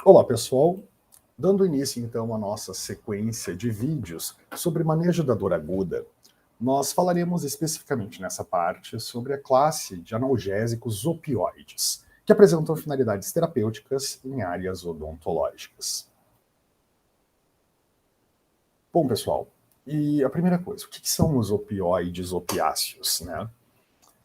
Olá, pessoal. Dando início, então, à nossa sequência de vídeos sobre manejo da dor aguda, nós falaremos especificamente nessa parte sobre a classe de analgésicos opioides, que apresentam finalidades terapêuticas em áreas odontológicas. Bom, pessoal, e a primeira coisa, o que são os opioides opiáceos, né?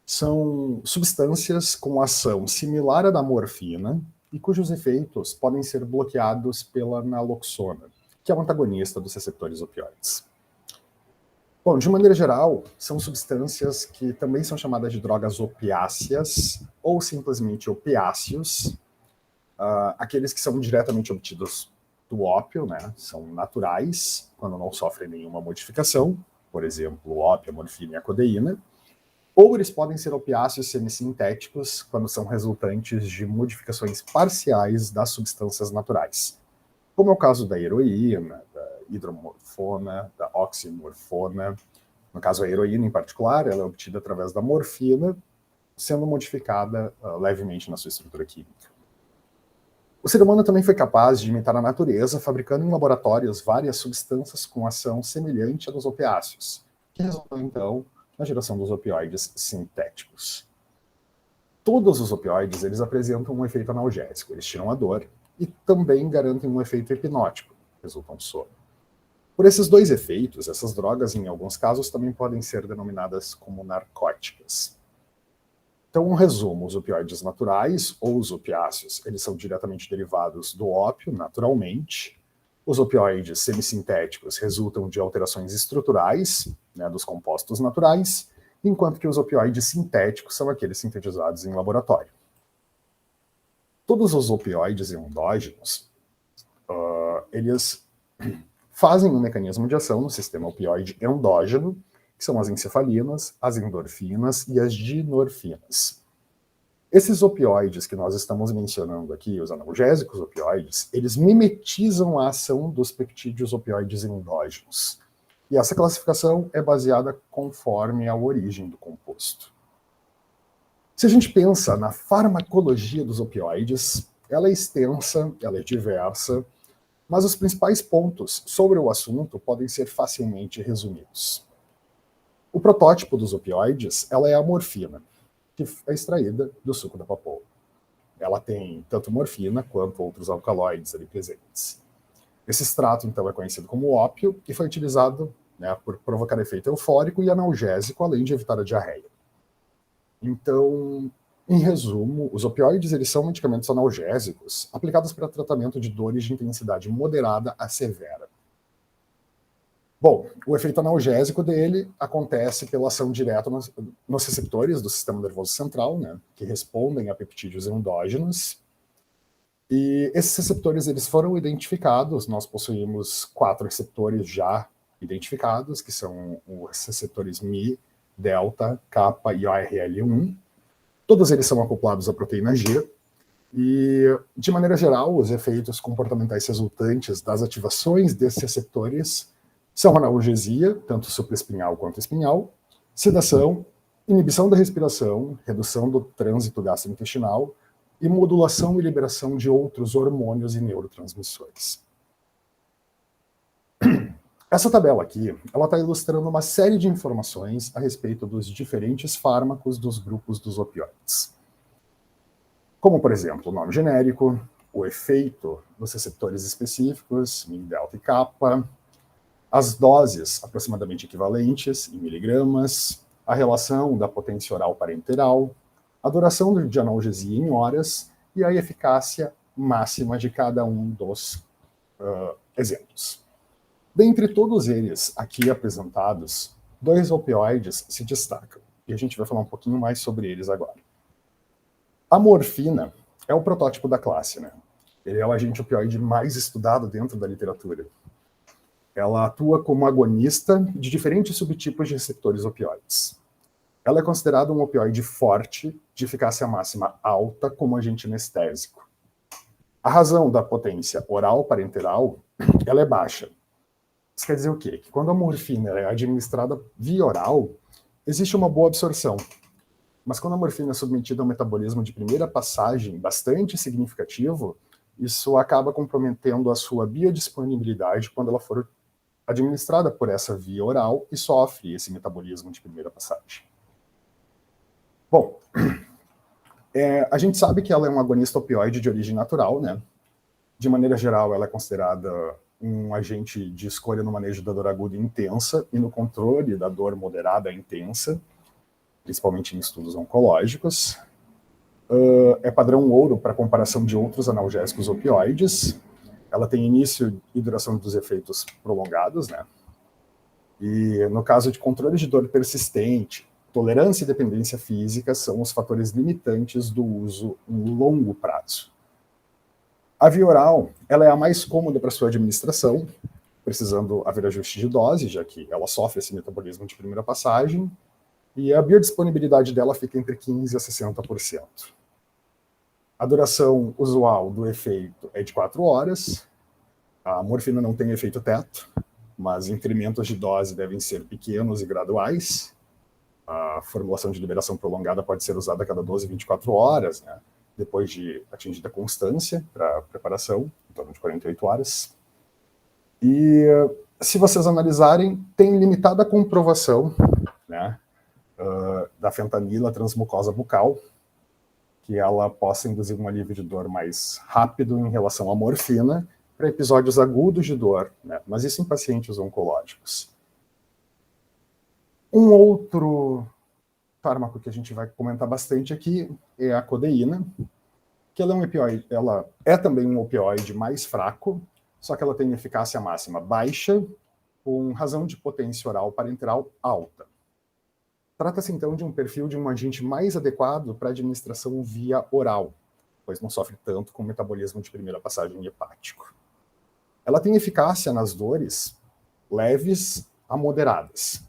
São substâncias com ação similar à da morfina e cujos efeitos podem ser bloqueados pela naloxona, que é um antagonista dos receptores opioides. Bom, de maneira geral, são substâncias que também são chamadas de drogas opiáceas ou simplesmente opiáceos, aqueles que são diretamente obtidos do ópio, né? São naturais, quando não sofrem nenhuma modificação, por exemplo, o ópio, a morfina e a codeína, ou eles podem ser opiáceos semissintéticos, quando são resultantes de modificações parciais das substâncias naturais, como é o caso da heroína, da hidromorfona, da oximorfona. No caso, a heroína, em particular, ela é obtida através da morfina, sendo modificada levemente na sua estrutura química. O ser humano também foi capaz de imitar a natureza, fabricando em laboratórios várias substâncias com ação semelhante à dos opiáceos, que resultou, então, na geração dos opioides sintéticos. Todos os opioides, eles apresentam um efeito analgésico, eles tiram a dor e também garantem um efeito hipnótico, resultam sono. Por esses dois efeitos, essas drogas, em alguns casos, também podem ser denominadas como narcóticas. Então, um resumo, os opioides naturais, ou os opiáceos, eles são diretamente derivados do ópio, naturalmente. Os opioides semissintéticos resultam de alterações estruturais, né, dos compostos naturais, enquanto que os opioides sintéticos são aqueles sintetizados em laboratório. Todos os opioides endógenos, eles fazem um mecanismo de ação no sistema opioide endógeno, que são as encefalinas, as endorfinas e as dinorfinas. Esses opioides que nós estamos mencionando aqui, os analgésicos opioides, eles mimetizam a ação dos peptídeos opioides endógenos. E essa classificação é baseada conforme a origem do composto. Se a gente pensa na farmacologia dos opioides, ela é extensa, ela é diversa, mas os principais pontos sobre o assunto podem ser facilmente resumidos. O protótipo dos opioides, ela é a morfina, que é extraída do suco da papoula. Ela tem tanto morfina quanto outros alcaloides ali presentes. Esse extrato, então, é conhecido como ópio e foi utilizado, né, por provocar efeito eufórico e analgésico, além de evitar a diarreia. Então, em resumo, os opioides, eles são medicamentos analgésicos aplicados para tratamento de dores de intensidade moderada a severa. Bom, o efeito analgésico dele acontece pela ação direta nos receptores do sistema nervoso central, né, que respondem a peptídeos endógenos. E esses receptores, eles foram identificados, nós possuímos 4 receptores já identificados, que são os receptores Mi, Delta, Kappa e ORL1. Todos eles são acoplados à proteína G, e, de maneira geral, os efeitos comportamentais resultantes das ativações desses receptores são analgesia, tanto supraespinhal quanto espinhal, sedação, inibição da respiração, redução do trânsito gastrointestinal e modulação e liberação de outros hormônios e neurotransmissores. Essa tabela aqui, ela está ilustrando uma série de informações a respeito dos diferentes fármacos dos grupos dos opioides. Como, por exemplo, o nome genérico, o efeito dos receptores específicos, Mi, Delta e Kappa, as doses aproximadamente equivalentes em miligramas, a relação da potência oral parenteral, a duração de analgesia em horas e a eficácia máxima de cada um dos exemplos. Dentre todos eles aqui apresentados, 2 opioides se destacam, e a gente vai falar um pouquinho mais sobre eles agora. A morfina é o protótipo da classe, né? Ele é o agente opioide mais estudado dentro da literatura. Ela atua como agonista de diferentes subtipos de receptores opioides. Ela é considerada um opioide forte, de eficácia máxima alta, como agente anestésico. A razão da potência oral parenteral, ela é baixa. Isso quer dizer o quê? Que quando a morfina é administrada via oral, existe uma boa absorção. Mas quando a morfina é submetida a um metabolismo de primeira passagem bastante significativo, isso acaba comprometendo a sua biodisponibilidade quando ela for administrada por essa via oral e sofre esse metabolismo de primeira passagem. Bom, a gente sabe que ela é um agonista opioide de origem natural, né? De maneira geral, ela é considerada um agente de escolha no manejo da dor aguda intensa e no controle da dor moderada a intensa, principalmente em estudos oncológicos. É padrão ouro para comparação de outros analgésicos opioides. Ela tem início e duração dos efeitos prolongados, né? E no caso de controle de dor persistente, tolerância e dependência física são os fatores limitantes do uso em longo prazo. A via oral, ela é a mais cômoda para sua administração, precisando haver ajuste de dose, já que ela sofre esse metabolismo de primeira passagem, e a biodisponibilidade dela fica entre 15% a 60%. A duração usual do efeito é de 4 horas. A morfina não tem efeito teto, mas incrementos de dose devem ser pequenos e graduais. A formulação de liberação prolongada pode ser usada a cada 12 a 24 horas, né? Depois de atingida constância para preparação, em torno de 48 horas. E se vocês analisarem, tem limitada comprovação, né, da fentanila transmucosa bucal, que ela possa induzir um alívio de dor mais rápido em relação à morfina para episódios agudos de dor, né, mas isso em pacientes oncológicos. Um outro fármaco que a gente vai comentar bastante aqui é a codeína, que ela é um opioide, ela é também um opioide mais fraco, só que ela tem eficácia máxima baixa, com razão de potência oral parenteral alta. Trata-se então de um perfil de um agente mais adequado para administração via oral, pois não sofre tanto com o metabolismo de primeira passagem hepático. Ela tem eficácia nas dores leves a moderadas.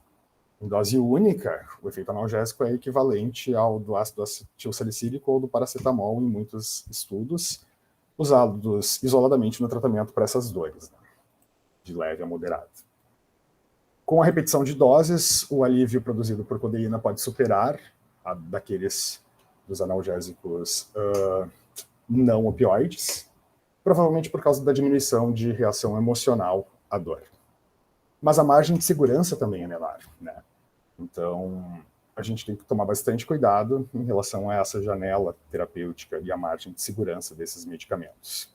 Em dose única, o efeito analgésico é equivalente ao do ácido acetilsalicílico ou do paracetamol em muitos estudos, usados isoladamente no tratamento para essas dores, né, de leve a moderada. Com a repetição de doses, o alívio produzido por codeína pode superar a daqueles dos analgésicos não opioides, provavelmente por causa da diminuição de reação emocional à dor. Mas a margem de segurança também é menor, né? Então, a gente tem que tomar bastante cuidado em relação a essa janela terapêutica e a margem de segurança desses medicamentos.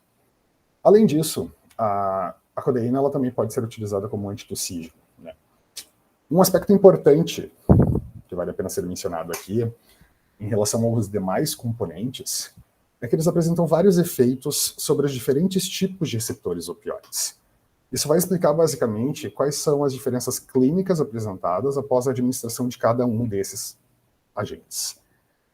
Além disso, a codeína ela também pode ser utilizada como antitussígeno, né? Um aspecto importante, que vale a pena ser mencionado aqui, em relação aos demais componentes, é que eles apresentam vários efeitos sobre os diferentes tipos de receptores opioides. Isso vai explicar basicamente quais são as diferenças clínicas apresentadas após a administração de cada um desses agentes.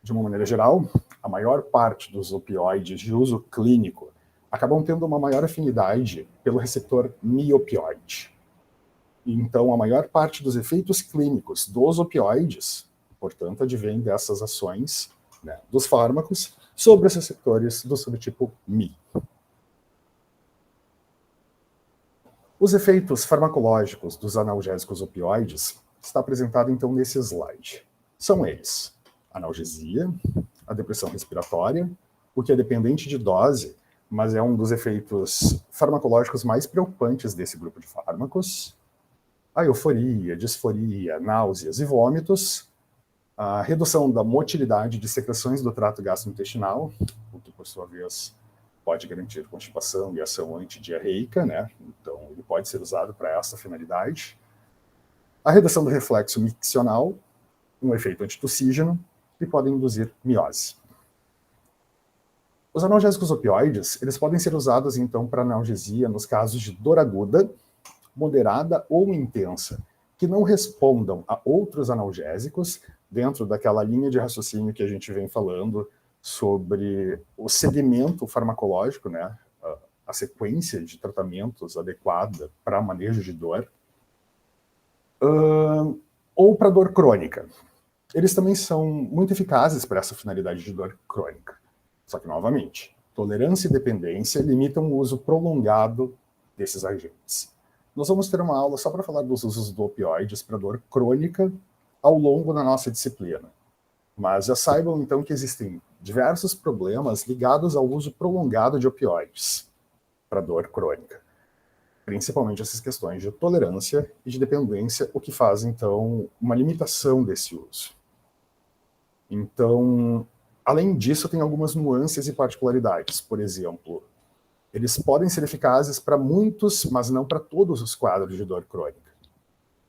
De uma maneira geral, a maior parte dos opioides de uso clínico acabam tendo uma maior afinidade pelo receptor mi-opioide. Então, a maior parte dos efeitos clínicos dos opioides, portanto, advém dessas ações, né, dos fármacos sobre os receptores do subtipo mi. Os efeitos farmacológicos dos analgésicos opioides está apresentado então nesse slide. São eles: analgesia, a depressão respiratória, o que é dependente de dose, mas é um dos efeitos farmacológicos mais preocupantes desse grupo de fármacos, a euforia, disforia, náuseas e vômitos, a redução da motilidade de secreções do trato gastrointestinal, o que por sua vez pode garantir constipação e ação antidiarreica, né? Então, ele pode ser usado para essa finalidade. A redução do reflexo miccional, um efeito antitussígeno, e podem induzir miose. Os analgésicos opioides, eles podem ser usados, então, para analgesia nos casos de dor aguda, moderada ou intensa, que não respondam a outros analgésicos, dentro daquela linha de raciocínio que a gente vem falando sobre o segmento farmacológico, né, a sequência de tratamentos adequada para manejo de dor, ou para dor crônica. Eles também são muito eficazes para essa finalidade de dor crônica. Só que, novamente, tolerância e dependência limitam o uso prolongado desses agentes. Nós vamos ter uma aula só para falar dos usos do opioides para dor crônica ao longo da nossa disciplina. Mas já saibam, então, que existem diversos problemas ligados ao uso prolongado de opioides para dor crônica. Principalmente essas questões de tolerância e de dependência, o que faz, então, uma limitação desse uso. Então, além disso, tem algumas nuances e particularidades. Por exemplo, eles podem ser eficazes para muitos, mas não para todos os quadros de dor crônica.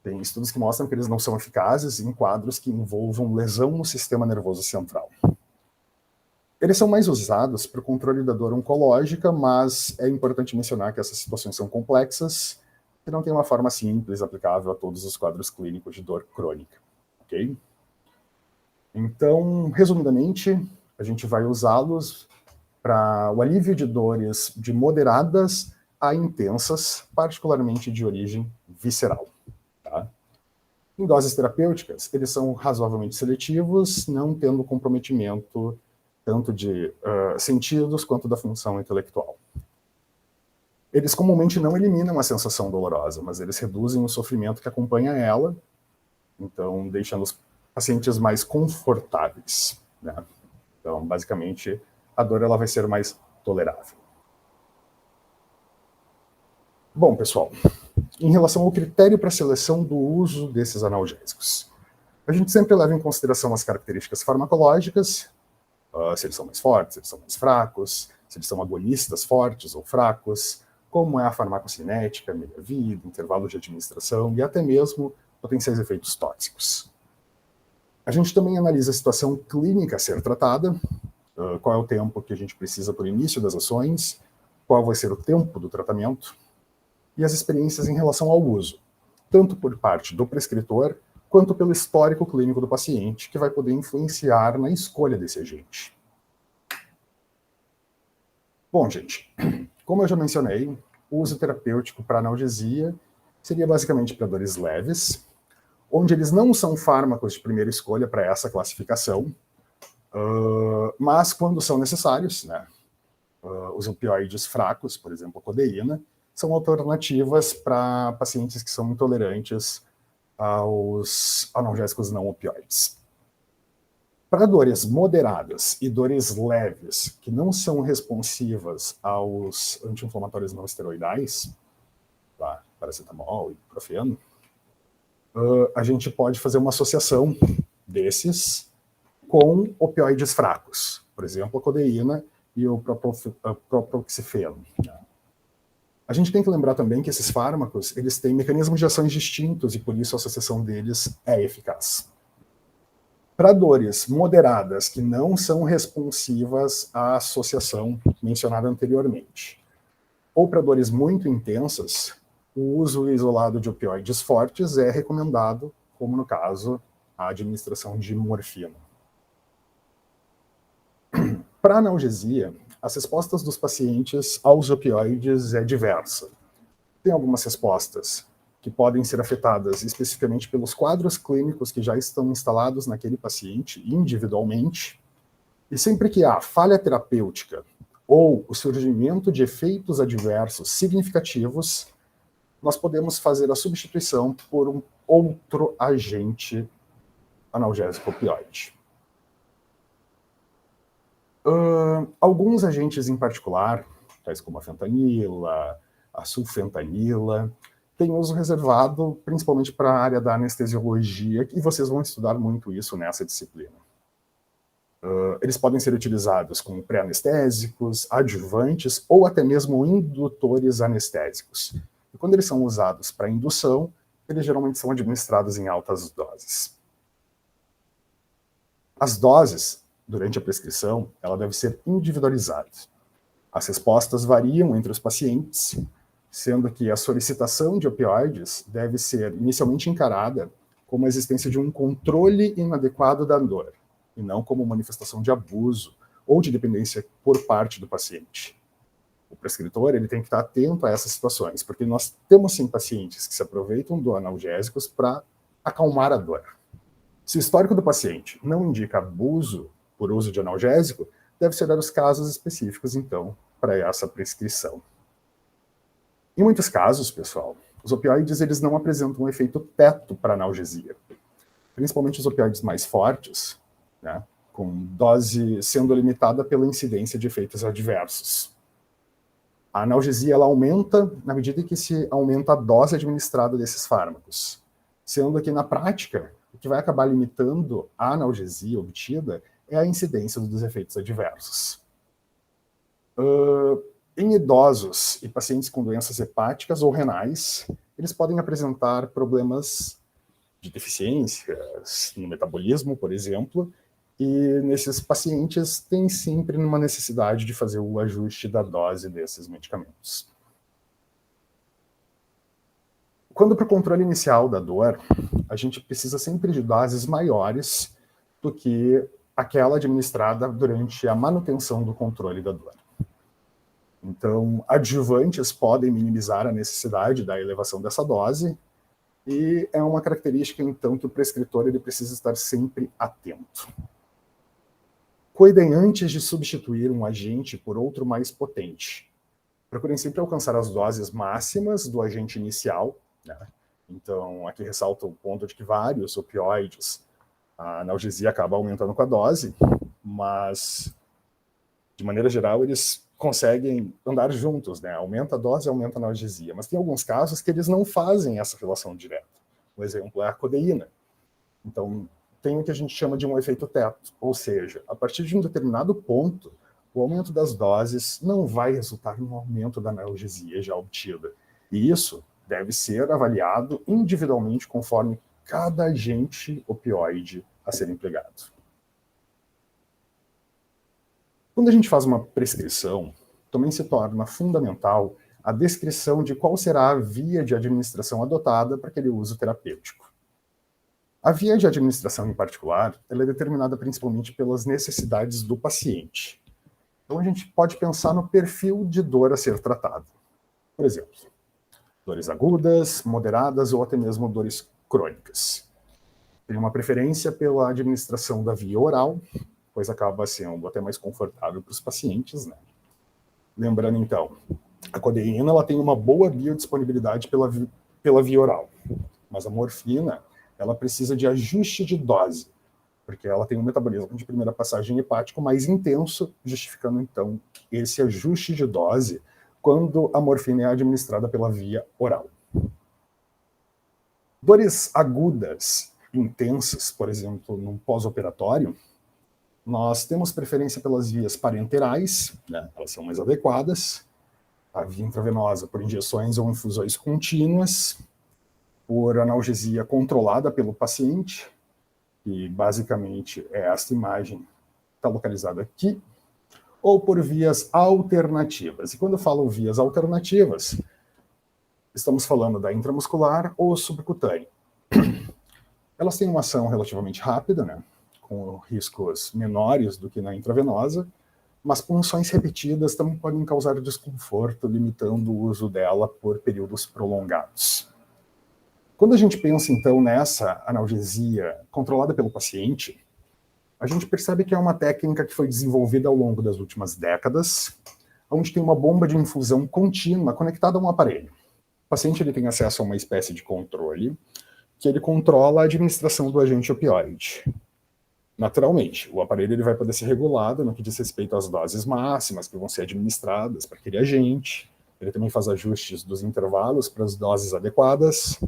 Tem estudos que mostram que eles não são eficazes em quadros que envolvam lesão no sistema nervoso central. Eles são mais usados para o controle da dor oncológica, mas é importante mencionar que essas situações são complexas e não tem uma forma simples aplicável a todos os quadros clínicos de dor crônica. Ok? Então, resumidamente, a gente vai usá-los para o alívio de dores de moderadas a intensas, particularmente de origem visceral. Tá? Em doses terapêuticas, eles são razoavelmente seletivos, não tendo comprometimento tanto de sentidos quanto da função intelectual. Eles comumente não eliminam a sensação dolorosa, mas eles reduzem o sofrimento que acompanha ela, então deixando os pacientes mais confortáveis, né? Então, basicamente, a dor ela vai ser mais tolerável. Bom, pessoal, em relação ao critério para a seleção do uso desses analgésicos, a gente sempre leva em consideração as características farmacológicas, se eles são mais fortes, se eles são mais fracos, se eles são agonistas fortes ou fracos, como é a farmacocinética, meia-vida, intervalo de administração e até mesmo potenciais efeitos tóxicos. A gente também analisa a situação clínica a ser tratada, qual é o tempo que a gente precisa para o início das ações, qual vai ser o tempo do tratamento, e as experiências em relação ao uso, tanto por parte do prescritor, quanto pelo histórico clínico do paciente, que vai poder influenciar na escolha desse agente. Bom, gente, como eu já mencionei, o uso terapêutico para analgesia seria basicamente para dores leves, onde eles não são fármacos de primeira escolha para essa classificação, mas quando são necessários, né, os opioides fracos, por exemplo, a codeína, são alternativas para pacientes que são intolerantes aos analgésicos não opioides. Para dores moderadas e dores leves, que não são responsivas aos anti-inflamatórios não esteroidais, tá, paracetamol e ibuprofeno, a gente pode fazer uma associação desses com opioides fracos, por exemplo, a codeína e o propoxifeno. A gente tem que lembrar também que esses fármacos, eles têm mecanismos de ações distintos e por isso a associação deles é eficaz. Para dores moderadas que não são responsivas à associação mencionada anteriormente, ou para dores muito intensas, o uso isolado de opioides fortes é recomendado, como no caso, a administração de morfina. Para analgesia, as respostas dos pacientes aos opioides é diversa. Tem algumas respostas que podem ser afetadas especificamente pelos quadros clínicos que já estão instalados naquele paciente individualmente, e sempre que há falha terapêutica ou o surgimento de efeitos adversos significativos, nós podemos fazer a substituição por um outro agente analgésico opioide. Alguns agentes em particular, tais como a fentanila, a sulfentanila, têm uso reservado principalmente para a área da anestesiologia, e vocês vão estudar muito isso nessa disciplina. Eles podem ser utilizados como pré-anestésicos, adjuvantes ou até mesmo indutores anestésicos. E quando eles são usados para indução, eles geralmente são administrados em altas doses. As doses, durante a prescrição, ela deve ser individualizada. As respostas variam entre os pacientes, sendo que a solicitação de opioides deve ser inicialmente encarada como a existência de um controle inadequado da dor, e não como manifestação de abuso ou de dependência por parte do paciente. O prescritor ele tem que estar atento a essas situações, porque nós temos sim pacientes que se aproveitam do analgésicos para acalmar a dor. Se o histórico do paciente não indica abuso por uso de analgésico, deve-se olhar os casos específicos, então, para essa prescrição. Em muitos casos, pessoal, os opioides eles não apresentam um efeito teto para analgesia. Principalmente os opioides mais fortes, né, com dose sendo limitada pela incidência de efeitos adversos. A analgesia ela aumenta na medida em que se aumenta a dose administrada desses fármacos, sendo que na prática o que vai acabar limitando a analgesia obtida é a incidência dos efeitos adversos. Em idosos e pacientes com doenças hepáticas ou renais, eles podem apresentar problemas de deficiências no metabolismo, por exemplo, e nesses pacientes tem sempre uma necessidade de fazer o ajuste da dose desses medicamentos. Quando para o controle inicial da dor, a gente precisa sempre de doses maiores do que aquela administrada durante a manutenção do controle da dor. Então, adjuvantes podem minimizar a necessidade da elevação dessa dose, e é uma característica, então, que o prescritor ele precisa estar sempre atento. Cuidem antes de substituir um agente por outro mais potente. Procurem sempre alcançar as doses máximas do agente inicial, né? Então, aqui ressalta o ponto de que vários opioides, a analgesia acaba aumentando com a dose, mas, de maneira geral, eles conseguem andar juntos, né? Aumenta a dose, aumenta a analgesia. Mas tem alguns casos que eles não fazem essa relação direta. Um exemplo é a codeína. Então, tem o que a gente chama de um efeito teto, ou seja, a partir de um determinado ponto, o aumento das doses não vai resultar no aumento da analgesia já obtida. E isso deve ser avaliado individualmente conforme cada agente opioide a ser empregado. Quando a gente faz uma prescrição, também se torna fundamental a descrição de qual será a via de administração adotada para aquele uso terapêutico. A via de administração em particular, ela é determinada principalmente pelas necessidades do paciente. Então a gente pode pensar no perfil de dor a ser tratado. Por exemplo, dores agudas, moderadas ou até mesmo dores crônicas. Tem uma preferência pela administração da via oral, pois acaba sendo até mais confortável para os pacientes, né? Lembrando, então, a codeína ela tem uma boa biodisponibilidade pela via oral, mas a morfina ela precisa de ajuste de dose, porque ela tem um metabolismo de primeira passagem hepático mais intenso, justificando, então, esse ajuste de dose quando a morfina é administrada pela via oral. Dores agudas, intensas, por exemplo, num pós-operatório, nós temos preferência pelas vias parenterais, né? Elas são mais adequadas, a via intravenosa por injeções ou infusões contínuas, por analgesia controlada pelo paciente, que basicamente é esta imagem, está localizada aqui, ou por vias alternativas. E quando eu falo vias alternativas, estamos falando da intramuscular ou subcutânea. Elas têm uma ação relativamente rápida, né? Com riscos menores do que na intravenosa, mas punções repetidas também podem causar desconforto, limitando o uso dela por períodos prolongados. Quando a gente pensa, então, nessa analgesia controlada pelo paciente, a gente percebe que é uma técnica que foi desenvolvida ao longo das últimas décadas, onde tem uma bomba de infusão contínua conectada a um aparelho. O paciente ele tem acesso a uma espécie de controle, que ele controla a administração do agente opioide. Naturalmente, o aparelho ele vai poder ser regulado no que diz respeito às doses máximas que vão ser administradas para aquele agente. Ele também faz ajustes dos intervalos para as doses adequadas,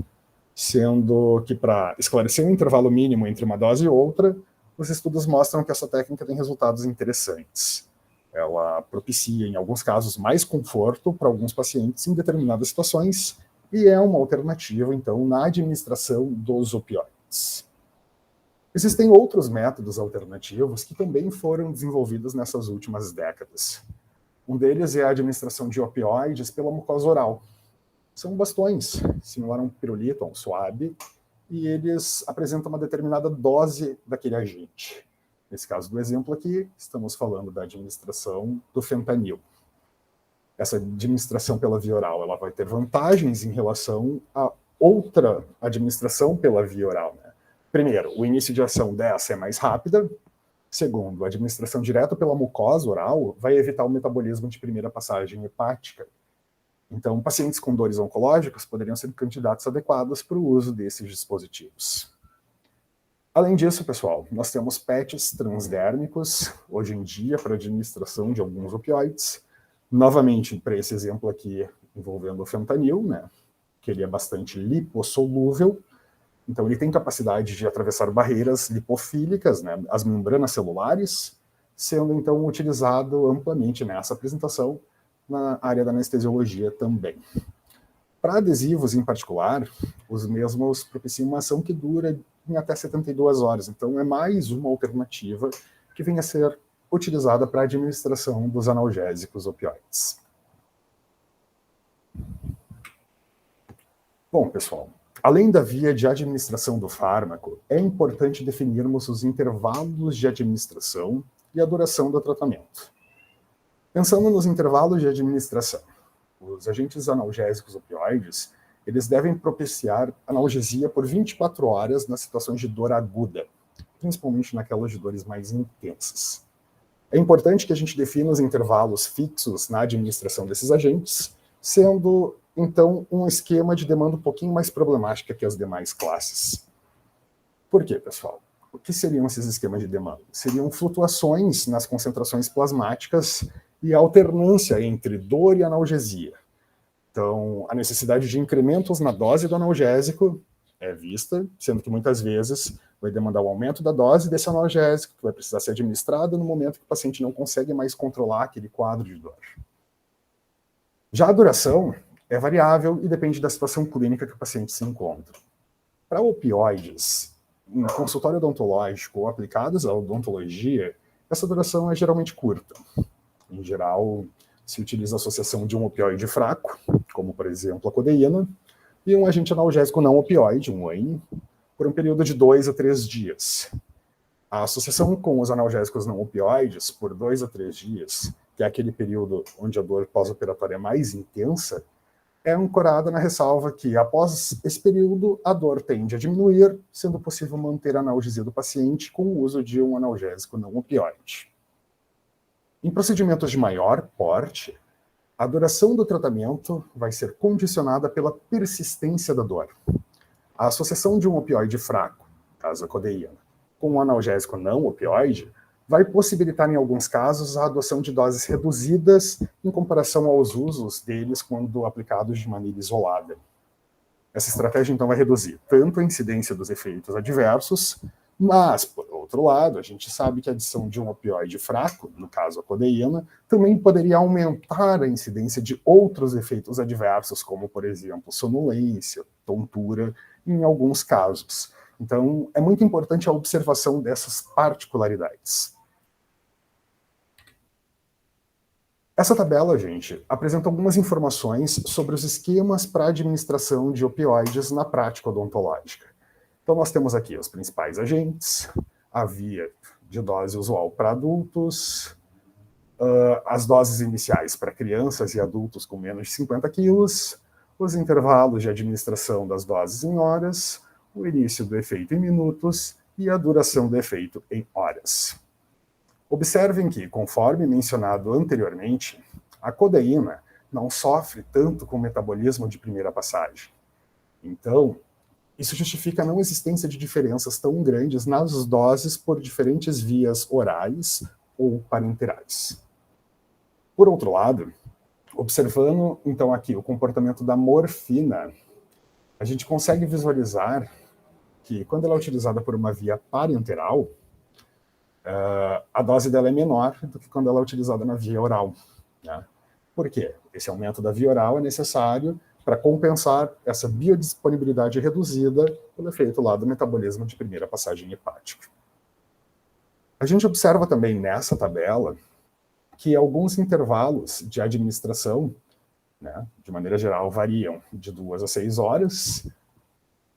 sendo que para esclarecer um intervalo mínimo entre uma dose e outra, os estudos mostram que essa técnica tem resultados interessantes. Ela propicia, em alguns casos, mais conforto para alguns pacientes em determinadas situações e é uma alternativa, então, na administração dos opioides. Existem outros métodos alternativos que também foram desenvolvidos nessas últimas décadas. Um deles é a administração de opioides pela mucosa oral. São bastões, similar a um pirulito, a um suave, e eles apresentam uma determinada dose daquele agente. Nesse caso do exemplo aqui, estamos falando da administração do fentanil. Essa administração pela via oral ela vai ter vantagens em relação a outra administração pela via oral, né? Primeiro, o início de ação dessa é mais rápida. Segundo, a administração direta pela mucosa oral vai evitar o metabolismo de primeira passagem hepática. Então, pacientes com dores oncológicas poderiam ser candidatos adequados para o uso desses dispositivos. Além disso, pessoal, nós temos patches transdérmicos, hoje em dia, para administração de alguns opioides. Novamente, para esse exemplo aqui, envolvendo o fentanil, né, que ele é bastante lipossolúvel, então ele tem capacidade de atravessar barreiras lipofílicas, né, as membranas celulares, sendo então utilizado amplamente nessa apresentação na área da anestesiologia também. Para adesivos em particular, os mesmos propiciam uma ação que dura em até 72 horas, então é mais uma alternativa que vem a ser utilizada para a administração dos analgésicos opioides. Bom, pessoal, além da via de administração do fármaco, é importante definirmos os intervalos de administração e a duração do tratamento. Pensando nos intervalos de administração, os agentes analgésicos opioides, eles devem propiciar analgesia por 24 horas nas situações de dor aguda, principalmente naquelas de dores mais intensas. É importante que a gente defina os intervalos fixos na administração desses agentes, sendo, então, um esquema de demanda um pouquinho mais problemática que as demais classes. Por quê, pessoal? O que seriam esses esquemas de demanda? Seriam flutuações nas concentrações plasmáticas e alternância entre dor e analgesia. Então, a necessidade de incrementos na dose do analgésico é vista, sendo que muitas vezes vai demandar o aumento da dose desse analgésico, que vai precisar ser administrado no momento que o paciente não consegue mais controlar aquele quadro de dor. Já a duração é variável e depende da situação clínica que o paciente se encontra. Para opioides, em consultório odontológico ou aplicados à odontologia, essa duração é geralmente curta. Em geral, se utiliza a associação de um opioide fraco, como por exemplo a codeína, e um agente analgésico não opioide, um ANI, por um período de 2 a 3 dias. A associação com os analgésicos não opioides por 2 a 3 dias, que é aquele período onde a dor pós-operatória é mais intensa, é ancorada na ressalva que, após esse período, a dor tende a diminuir, sendo possível manter a analgesia do paciente com o uso de um analgésico não opioide. Em procedimentos de maior porte, a duração do tratamento vai ser condicionada pela persistência da dor. A associação de um opioide fraco, caso a codeína, com um analgésico não opioide, vai possibilitar, em alguns casos, a adoção de doses reduzidas em comparação aos usos deles quando aplicados de maneira isolada. Essa estratégia, então, vai reduzir tanto a incidência dos efeitos adversos, mas, por outro lado, a gente sabe que a adição de um opioide fraco, no caso a codeína, também poderia aumentar a incidência de outros efeitos adversos, como, por exemplo, sonolência, tontura, em alguns casos. Então, é muito importante a observação dessas particularidades. Essa tabela, gente, apresenta algumas informações sobre os esquemas para administração de opioides na prática odontológica. Então, nós temos aqui os principais agentes, a via de dose usual para adultos, as doses iniciais para crianças e adultos com menos de 50 quilos, os intervalos de administração das doses em horas, o início do efeito em minutos e a duração do efeito em horas. Observem que, conforme mencionado anteriormente, a codeína não sofre tanto com o metabolismo de primeira passagem. Então, isso justifica a não existência de diferenças tão grandes nas doses por diferentes vias orais ou parenterais. Por outro lado, observando então aqui o comportamento da morfina, a gente consegue visualizar que quando ela é utilizada por uma via parenteral, a dose dela é menor do que quando ela é utilizada na via oral. Né? Por quê? Esse aumento da via oral é necessário para compensar essa biodisponibilidade reduzida pelo efeito lá do metabolismo de primeira passagem hepática. A gente observa também nessa tabela que alguns intervalos de administração, né, de maneira geral, variam de 2 a 6 horas,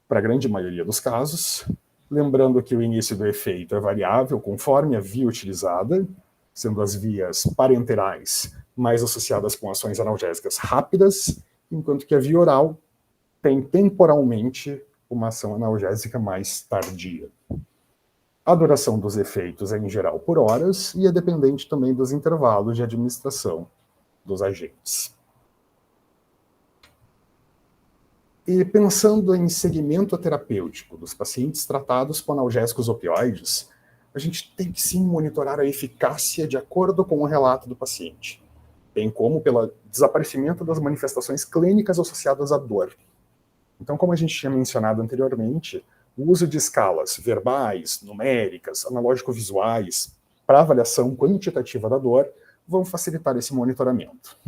para a grande maioria dos casos, lembrando que o início do efeito é variável conforme a via utilizada, sendo as vias parenterais mais associadas com ações analgésicas rápidas, enquanto que a via oral tem temporalmente uma ação analgésica mais tardia. A duração dos efeitos é, em geral, por horas e é dependente também dos intervalos de administração dos agentes. E pensando em segmento terapêutico dos pacientes tratados com analgésicos opioides, a gente tem que sim monitorar a eficácia de acordo com o relato do paciente, bem como pelo desaparecimento das manifestações clínicas associadas à dor. Então, como a gente tinha mencionado anteriormente, o uso de escalas verbais, numéricas, analógico-visuais para avaliação quantitativa da dor vão facilitar esse monitoramento.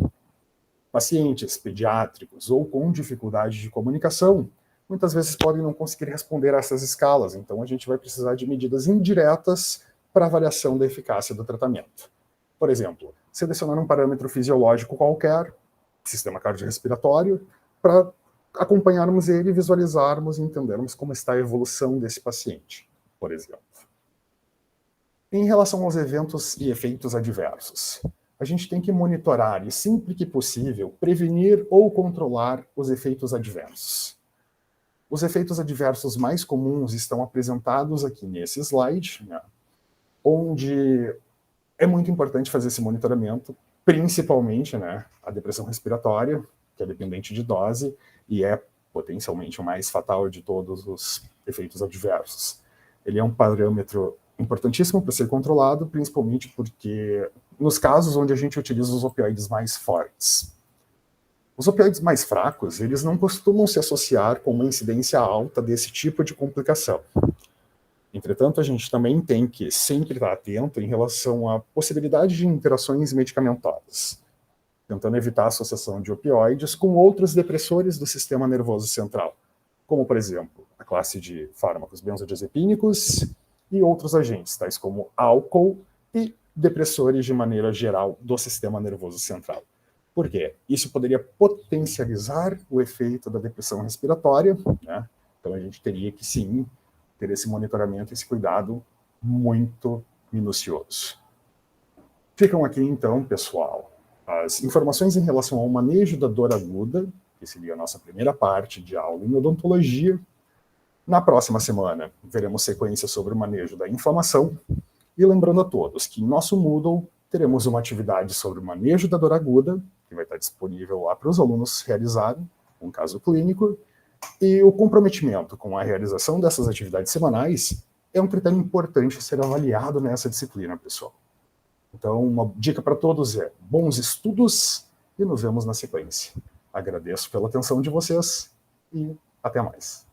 Pacientes pediátricos ou com dificuldade de comunicação muitas vezes podem não conseguir responder a essas escalas, então a gente vai precisar de medidas indiretas para avaliação da eficácia do tratamento. Por exemplo, selecionar um parâmetro fisiológico qualquer, sistema cardiorrespiratório, para acompanharmos ele, visualizarmos e entendermos como está a evolução desse paciente, por exemplo. Em relação aos eventos e efeitos adversos, a gente tem que monitorar e, sempre que possível, prevenir ou controlar os efeitos adversos. Os efeitos adversos mais comuns estão apresentados aqui nesse slide, né, onde é muito importante fazer esse monitoramento, principalmente, né, a depressão respiratória, que é dependente de dose e é potencialmente o mais fatal de todos os efeitos adversos. Ele é um parâmetro importantíssimo para ser controlado, principalmente porque nos casos onde a gente utiliza os opioides mais fortes. Os opioides mais fracos, eles não costumam se associar com uma incidência alta desse tipo de complicação. Entretanto, a gente também tem que sempre estar atento em relação à possibilidade de interações medicamentosas, tentando evitar a associação de opioides com outros depressores do sistema nervoso central, como, por exemplo, a classe de fármacos benzodiazepínicos e outros agentes, tais como álcool e depressores de maneira geral do sistema nervoso central. Por quê? Isso poderia potencializar o efeito da depressão respiratória, né? Então a gente teria que, sim, ter esse monitoramento, esse cuidado muito minucioso. Ficam aqui, então, pessoal, as informações em relação ao manejo da dor aguda, que seria a nossa primeira parte de aula em odontologia. Na próxima semana, veremos sequência sobre o manejo da inflamação. E lembrando a todos que em nosso Moodle teremos uma atividade sobre o manejo da dor aguda, que vai estar disponível lá para os alunos realizarem, um caso clínico, e o comprometimento com a realização dessas atividades semanais é um critério importante a ser avaliado nessa disciplina, pessoal. Então, uma dica para todos é bons estudos e nos vemos na sequência. Agradeço pela atenção de vocês e até mais.